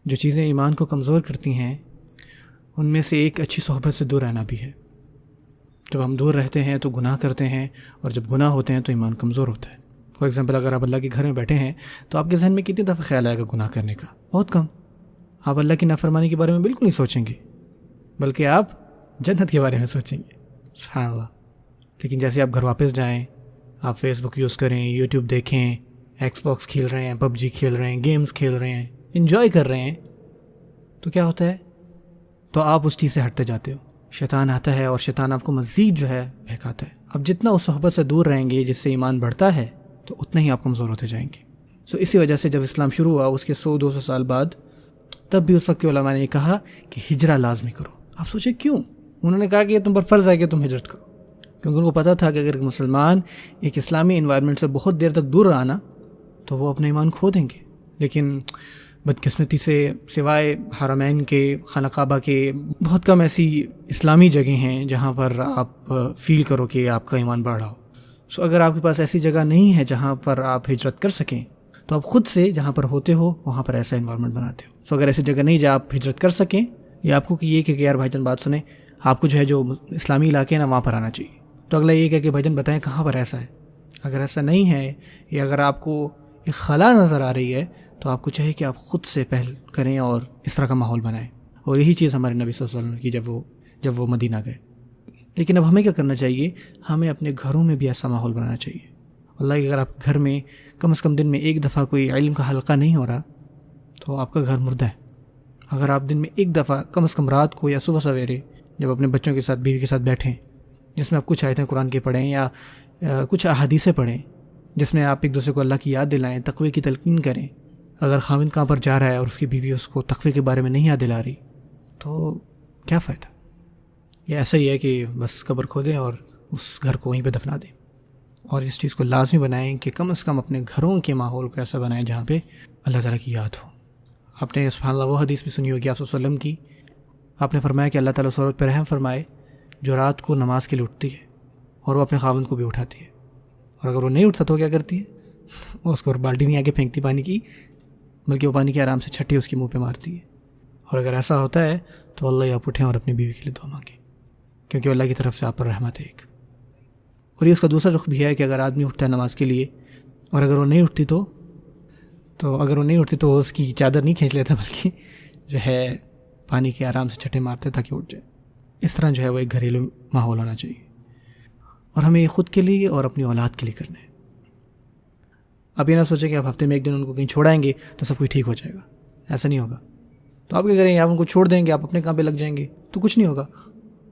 جو چیزیں ایمان کو کمزور کرتی ہیں ان میں سے ایک اچھی صحبت سے دور رہنا بھی ہے. جب ہم دور رہتے ہیں تو گناہ کرتے ہیں، اور جب گناہ ہوتے ہیں تو ایمان کمزور ہوتا ہے. فار ایگزامپل، اگر آپ اللہ کے گھر میں بیٹھے ہیں تو آپ کے ذہن میں کتنی دفعہ خیال آئے گا گناہ کرنے کا؟ بہت کم. آپ اللہ کی نافرمانی کے بارے میں بالکل نہیں سوچیں گے، بلکہ آپ جنت کے بارے میں سوچیں گے. سبحان اللہ. لیکن جیسے آپ گھر واپس جائیں، آپ فیس بک یوز کریں، یوٹیوب دیکھیں، ایکس باکس کھیل رہے ہیں، پب جی کھیل رہے ہیں، گیمز کھیل رہے ہیں، انجوائے کر رہے ہیں، تو کیا ہوتا ہے؟ تو آپ اس چیز سے ہٹتے جاتے ہو. شیطان آتا ہے اور شیطان آپ کو مزید جو ہے بہکاتا ہے. اب جتنا اس صحبت سے دور رہیں گے جس سے ایمان بڑھتا ہے تو اتنا ہی آپ کمزور ہوتے جائیں گے. اسی وجہ سے جب اسلام شروع ہوا اس کے 100-200 سال بعد، تب بھی اس وقت کے علماء نے کہا کہ ہجرہ لازمی کرو. آپ سوچیں کیوں؟ انہوں نے کہا کہ یہ تم پر فرض ہے کہ تم ہجرت کرو، کیونکہ ان کو پتہ تھا کہ اگر مسلمان ایک اسلامی انوائرمنٹ سے بہت دیر تک دور رہا نا تو وہ اپنا ایمان کھو دیں گے. لیکن بدقسمتی سے سوائے حرمین کے، خانہ کعبہ کے، بہت کم ایسی اسلامی جگہیں ہیں جہاں پر آپ فیل کرو کہ آپ کا ایمان بڑھ رہا ہو. اگر آپ کے پاس ایسی جگہ نہیں ہے جہاں پر آپ ہجرت کر سکیں تو آپ خود سے جہاں پر ہوتے ہو وہاں پر ایسا انوائرمنٹ بناتے ہو. اگر ایسی جگہ نہیں جہاں آپ ہجرت کر سکیں، یا آپ کو کہ یہ کہ یار بھائی جان بات سنیں، آپ کو جو ہے جو اسلامی علاقے ہیں نا وہاں پر آنا چاہیے، تو اگلا یہ کہ بھائی جان بتائیں کہاں پر ایسا ہے. اگر ایسا نہیں ہے، یا اگر آپ کو ایک خلا نظر آ رہی ہے، تو آپ کو چاہیے کہ آپ خود سے پہل کریں اور اس طرح کا ماحول بنائیں. اور یہی چیز ہمارے نبی صلی اللہ علیہ وسلم کی جب وہ مدینہ گئے. لیکن اب ہمیں کیا کرنا چاہیے؟ ہمیں اپنے گھروں میں بھی ایسا ماحول بنانا چاہیے. اللہ کہ اگر آپ کے گھر میں کم از کم دن میں ایک دفعہ کوئی علم کا حلقہ نہیں ہو رہا تو آپ کا گھر مردہ ہے. اگر آپ دن میں ایک دفعہ کم از کم رات کو یا صبح سویرے جب اپنے بچوں کے ساتھ، بیوی کے ساتھ بیٹھیں، جس میں آپ کچھ آیتیں قرآن کی پڑھیں یا کچھ احادیثیں پڑھیں، جس میں آپ ایک دوسرے کو اللہ کی یاد دلائیں، تقوی کی تلقین کریں. اگر خاوند کہاں پر جا رہا ہے اور اس کی بیوی اس کو تقوی کے بارے میں نہیں یاد دلا رہی تو کیا فائدہ؟ یہ ایسا ہی ہے کہ بس قبر کھودیں اور اس گھر کو وہیں پہ دفنا دیں. اور اس چیز کو لازمی بنائیں کہ کم از کم اپنے گھروں کے ماحول کو ایسا بنائیں جہاں پہ اللہ تعالیٰ کی یاد ہو. آپ نے سبحان اللہ وہ حدیث بھی سنی ہوگی آپ صلی اللہ علیہ وسلم کی. آپ نے فرمایا کہ اللہ تعالیٰ اس عورت پہ رحم فرمائے جو رات کو نماز کے لیے اٹھتی ہے اور وہ اپنے خاوند کو بھی اٹھاتی ہے، اور اگر وہ نہیں اٹھتا تو کیا کرتی ہے؟ وہ اس کو بالٹی نہیں آگے پھینکتی پانی کی، بلکہ وہ پانی کی آرام سے چھٹی اس کے منہ پہ مارتی ہے. اور اگر ایسا ہوتا ہے تو اللہ آپ اٹھیں اور اپنی بیوی کے لیے دعا مانگیں، کیونکہ اللہ کی طرف سے آپ پر رحمت ہے ایک. اور یہ اس کا دوسرا رخ بھی ہے کہ اگر آدمی اٹھتا ہے نماز کے لیے اور اگر وہ نہیں اٹھتی تو وہ اس کی چادر نہیں کھینچ لیتا، بلکہ جو ہے پانی کے آرام سے چھٹے مارتے تاکہ اٹھ جائے. اس طرح جو ہے وہ ایک گھریلو ماحول ہونا چاہیے، اور ہمیں یہ خود کے لیے اور اپنی اولاد کے لیے کرنا ہے. اب یہ نہ سوچیں کہ آپ ہفتے میں ایک دن ان کو کہیں چھوڑائیں گے تو سب کچھ ٹھیک ہو جائے گا. ایسا نہیں ہوگا. تو آپ کیا کریں گے؟ آپ ان کو چھوڑ دیں گے، آپ اپنے کام پہ لگ جائیں گے تو کچھ نہیں ہوگا.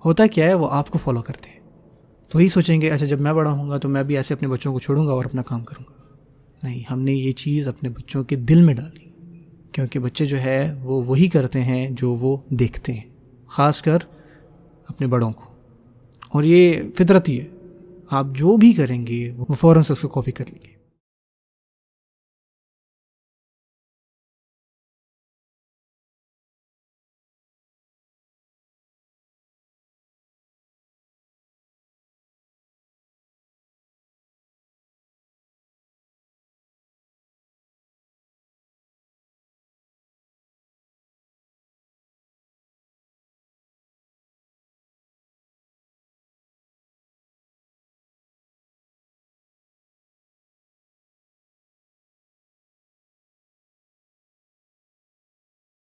ہوتا کیا ہے؟ وہ آپ کو فالو کرتے ہیں. تو وہی سوچیں گے اچھا جب میں بڑا ہوں گا تو میں بھی ایسے اپنے بچوں کو چھوڑوں گا اور اپنا کام کروں گا. نہیں، ہم نے یہ چیز اپنے بچوں کے دل میں ڈالی، کیونکہ بچے جو ہے وہ وہی کرتے ہیں جو وہ دیکھتے ہیں، خاص کر اپنے بڑوں کو. اور یہ فطرتی ہے، آپ جو بھی کریں گے وہ فوراً سے اس کو کاپی کر لیں گے.